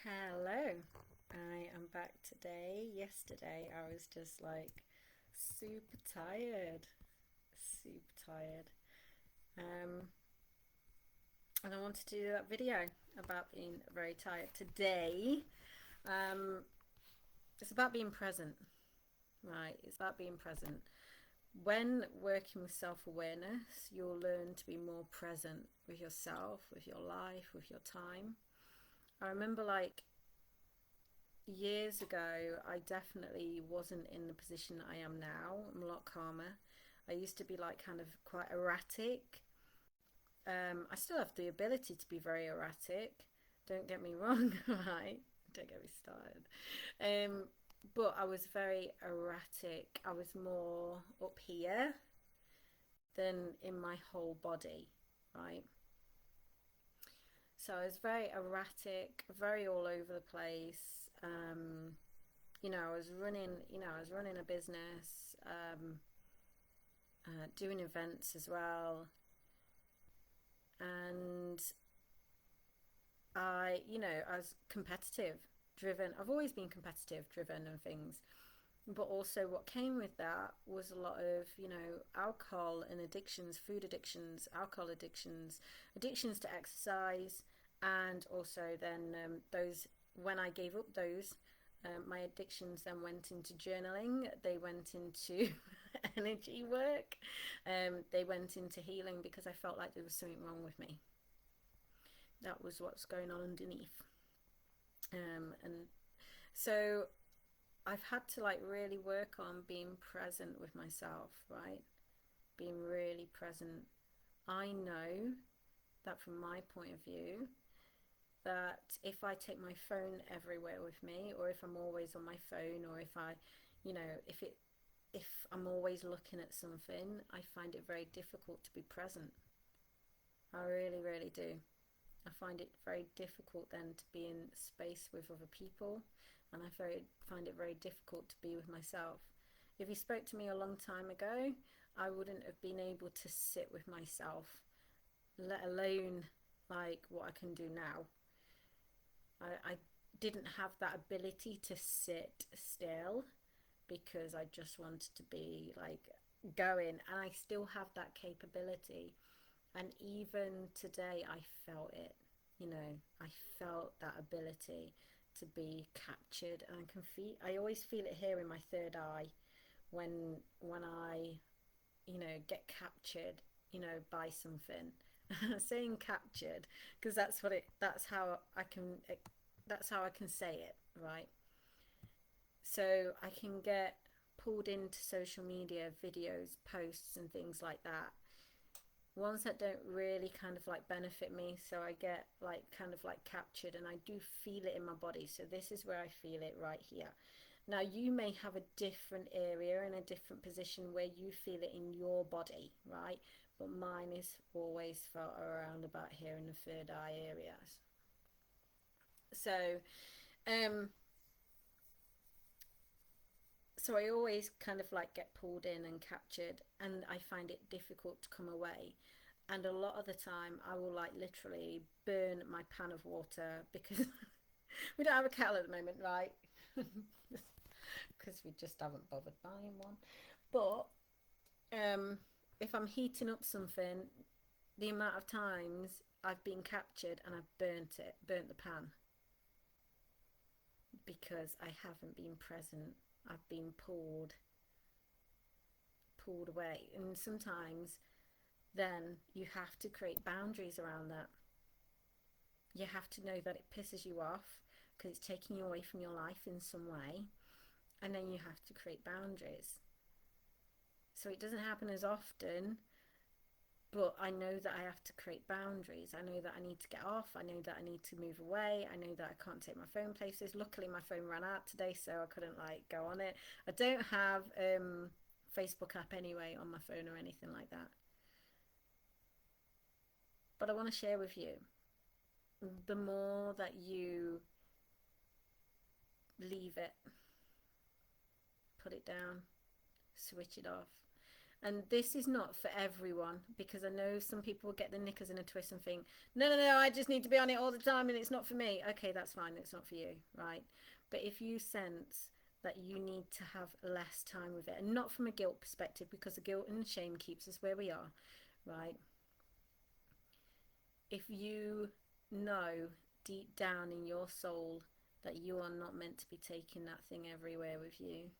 Hello, I am back today. Yesterday I was just like super tired, super tired. Um, and I wanted to do that video about being very tired. Today, um, it's about being present, right? It's about being present. When working with self-awareness, you'll learn to be more present with yourself, with your life, with your time. I remember like years ago, I definitely wasn't in the position I am now. I'm a lot calmer. I used to be like kind of quite erratic. I still have the ability to be very erratic. Don't get me wrong, right? Don't get me started. Um, but I was very erratic. I was more up here than in my whole body, right? So I was very erratic, very all over the place. I was running a business, doing events as well, and I was competitive, driven. I've always been competitive, driven, and things. But also, what came with that was a lot of, alcohol and addictions, food addictions, alcohol addictions, addictions to exercise, and also then those, when I gave up those, my addictions then went into journaling, they went into energy work, they went into healing because I felt like there was something wrong with me. That was what's going on underneath. And so I've had to like really work on being present with myself, right? Being really present. I know that from my point of view, that if I take my phone everywhere with me, or if I'm always on my phone, or if I, you know, if I'm always looking at something, I find it very difficult to be present. I really, really do. I find it very difficult then to be in space with other people, and find it very difficult to be with myself. If you spoke to me a long time ago, I wouldn't have been able to sit with myself, let alone like what I can do now. I didn't have that ability to sit still because I just wanted to be like going, and I still have that capability. And even today, I felt it. I felt that ability to be captured, and I always feel it here in my third eye when I, get captured, by something. Saying captured because that's how I can say it, right? So I can get pulled into social media videos, posts, and things like that, ones that don't really kind of like benefit me. So I get like kind of like captured, and I do feel it in my body. So this is where I feel it, right here. Now you may have a different area in a different position where you feel it in your body, right? But mine is always felt around about here in the third eye areas. So um so I always kind of like get pulled in and captured, and I find it difficult to come away. And a lot of the time I will like literally burn my pan of water because we don't have a kettle at the moment, right? Because we just haven't bothered buying one. But um if I'm heating up something, the amount of times I've been captured and I've burnt the pan, because I haven't been present. I've been pulled away. And sometimes then you have to create boundaries around that. You have to know that it pisses you off because it's taking you away from your life in some way, and then you have to create boundaries. So it doesn't happen as often, but I know that I have to create boundaries. I know that I need to get off. I know that I need to move away. I know that I can't take my phone places. Luckily, my phone ran out today, so I couldn't like go on it. I don't have Facebook app anyway on my phone or anything like that. But I want to share with you, the more that you leave it, put it down, switch it off, And this is not for everyone, because I know some people will get their knickers in a twist and think, no, no, no, I just need to be on it all the time and it's not for me. Okay, that's fine. It's not for you, right? But if you sense that you need to have less time with it, and not from a guilt perspective, because the guilt and shame keeps us where we are, right? If you know deep down in your soul that you are not meant to be taking that thing everywhere with you,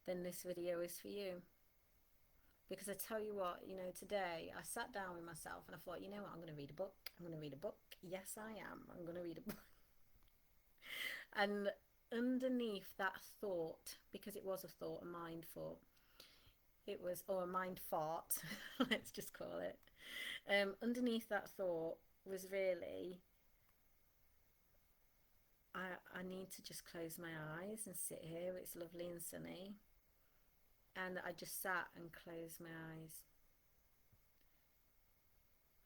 then this video is for you. Because I tell you what, you know, today I sat down with myself and I thought, you know what, I'm going to read a book. I'm going to read a book. Yes, I am. I'm going to read a book. And underneath that thought, because it was a thought, a mind thought, it was, or a mind fart, let's just call it. Underneath that thought was really, I need to just close my eyes and sit here. It's lovely and sunny. And I just sat and closed my eyes.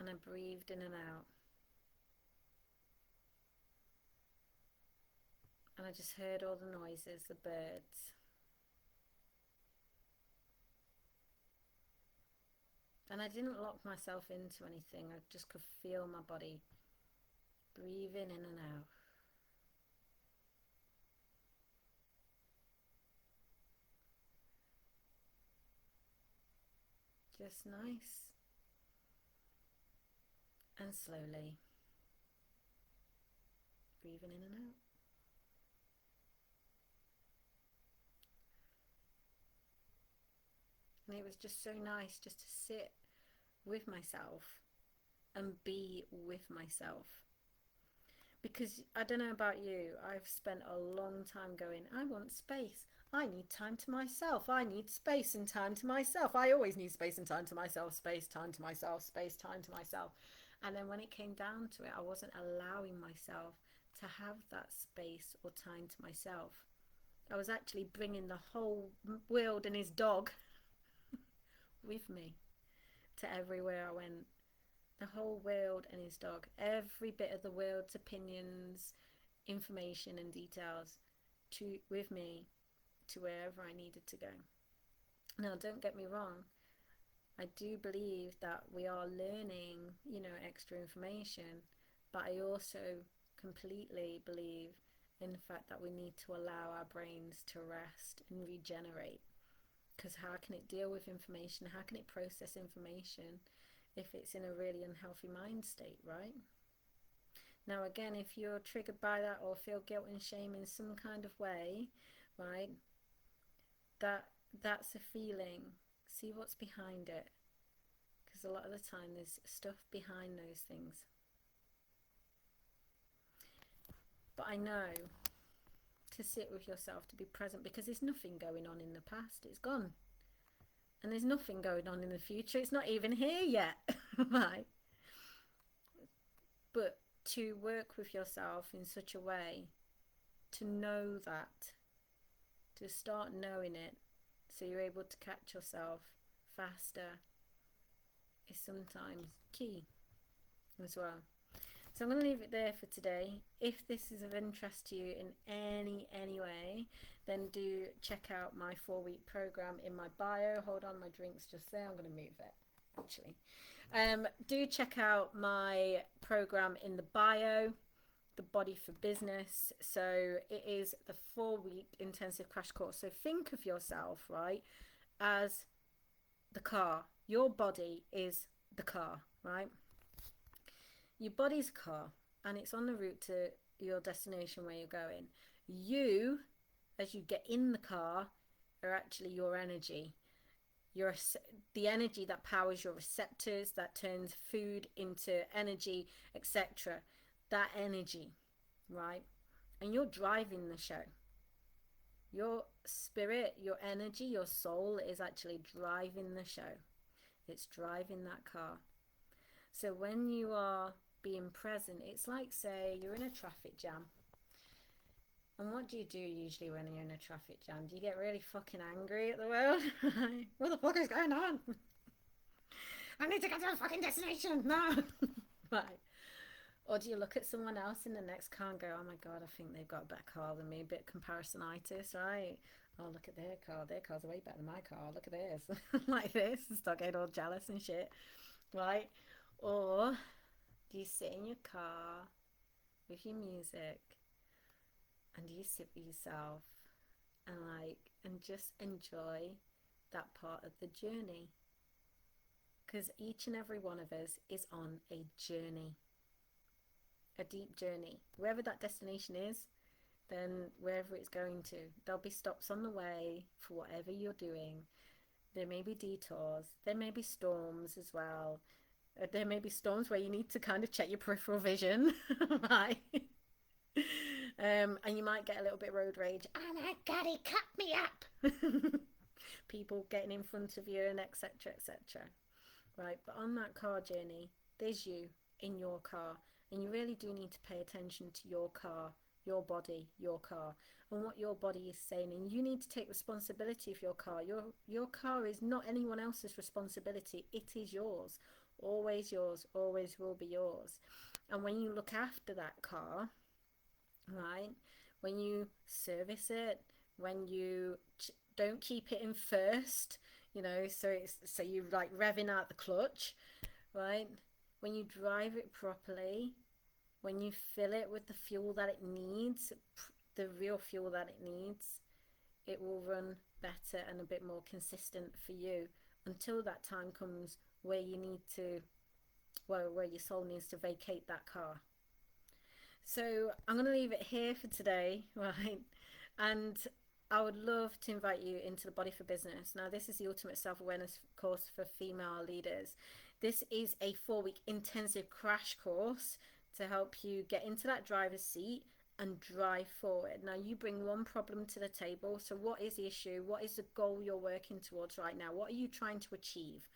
And I breathed in and out. And I just heard all the noises, the birds. And I didn't lock myself into anything. I just could feel my body breathing in and out. Just nice and slowly breathing in and out. And it was just so nice just to sit with myself and be with myself. Because I don't know about you, I've spent a long time going, I want space. I need time to myself. I need space and time to myself. I always need space and time to myself. Space, time to myself. Space, time to myself. And then when it came down to it, I wasn't allowing myself to have that space or time to myself. I was actually bringing the whole world and his dog with me to everywhere I went. The whole world and his dog. Every bit of the world's opinions, information and details with me to wherever I needed to go. Now, don't get me wrong. I do believe that we are learning, you know, extra information, but I also completely believe in the fact that we need to allow our brains to rest and regenerate. Because how can it deal with information? How can it process information if it's in a really unhealthy mind state, right? Now, again, if you're triggered by that or feel guilt and shame in some kind of way, right, that's a feeling. See what's behind it. Because a lot of the time there's stuff behind those things. But I know to sit with yourself, to be present, because there's nothing going on in the past. It's gone. And there's nothing going on in the future. It's not even here yet, right? But to work with yourself in such a way to know that, to start knowing it, so you're able to catch yourself faster, is sometimes key as well. So I'm going to leave it there for today. If this is of interest to you in any way, then do check out my 4-week program in my bio. Hold on, my drink's just there. I'm going to move it, actually. Do check out my program in the bio, the Body for Business. So it is the 4-week intensive crash course. So think of yourself, right, as the car. Your body is the car, right? Your body's a car and it's on the route to your destination where you're going. You, as you get in the car, are actually your energy. The energy that powers your receptors, that turns food into energy, etc. That energy, right? And you're driving the show. Your spirit, your energy, your soul is actually driving the show. It's driving that car. So when you are being present, it's like, say, you're in a traffic jam. And what do you do usually when you're in a traffic jam? Do you get really fucking angry at the world? What the fuck is going on? I need to get to a fucking destination now. Right. Or do you look at someone else in the next car and go, oh my god, I think they've got a better car than me, a bit comparisonitis, right? Oh, look at their car. Their car's way better than my car. Look at theirs. Like this, and start getting all jealous and shit, right? Or do you sit in your car with your music and you sit with yourself and just enjoy that part of the journey? Because each and every one of us is on a journey, a deep journey. Wherever that destination is, then wherever it's going to, there'll be stops on the way for whatever you're doing. There may be detours, there may be storms as well. There may be storms where you need to kind of check your peripheral vision, right? And you might get a little bit road rage. Oh my god, he cut me up! People getting in front of you and etc. etc. Right, but on that car journey, there's you in your car, and you really do need to pay attention to your car, your body, your car, and what your body is saying. And you need to take responsibility of your car. Your car is not anyone else's responsibility. It is yours, always, always will be yours. And when you look after that car, right, when you service it, when you don't keep it in first, so you like revving out the clutch, right? When you drive it properly, when you fill it with the fuel that it needs, the real fuel that it needs, it will run better and a bit more consistent for you until that time comes where you need to, well, where your soul needs to vacate that car. So I'm going to leave it here for today, right? And I would love to invite you into the Body for Business. Now, this is the Ultimate Self-Awareness course for female leaders. This is a 4-week intensive crash course to help you get into that driver's seat and drive forward. Now, you bring one problem to the table. So what is the issue? What is the goal you're working towards right now? What are you trying to achieve,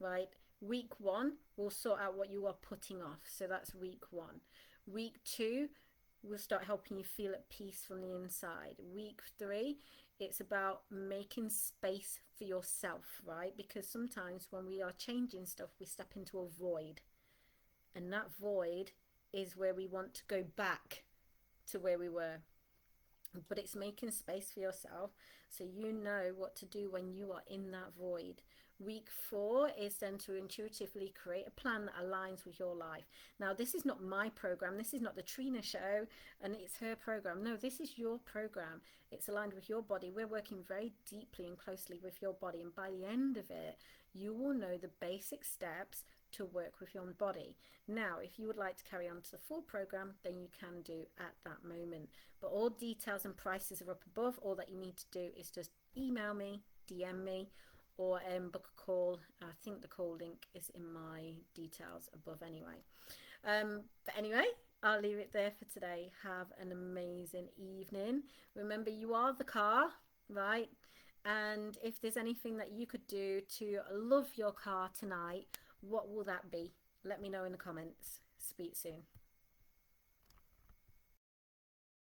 right? Week 1, we'll sort out what you are putting off. So that's week 1. Week 2, we'll start helping you feel at peace from the inside. Week 3, it's about making space for yourself, right? Because sometimes when we are changing stuff, we step into a void. And that void is where we want to go back to where we were. But it's making space for yourself so you know what to do when you are in that void. Week 4 is then to intuitively create a plan that aligns with your life. Now, this is not my program. This is not the Trina show and it's her program. No, this is your program. It's aligned with your body. We're working very deeply and closely with your body. And by the end of it, you will know the basic steps to work with your body. Now, if you would like to carry on to the full program, then you can do at that moment. But all details and prices are up above. All that you need to do is just email me, DM me, or book a call. I think the call link is in my details above anyway. But anyway, I'll leave it there for today. Have an amazing evening. Remember, you are the car, right? And if there's anything that you could do to love your car tonight, what will that be? Let me know in the comments. Speak soon.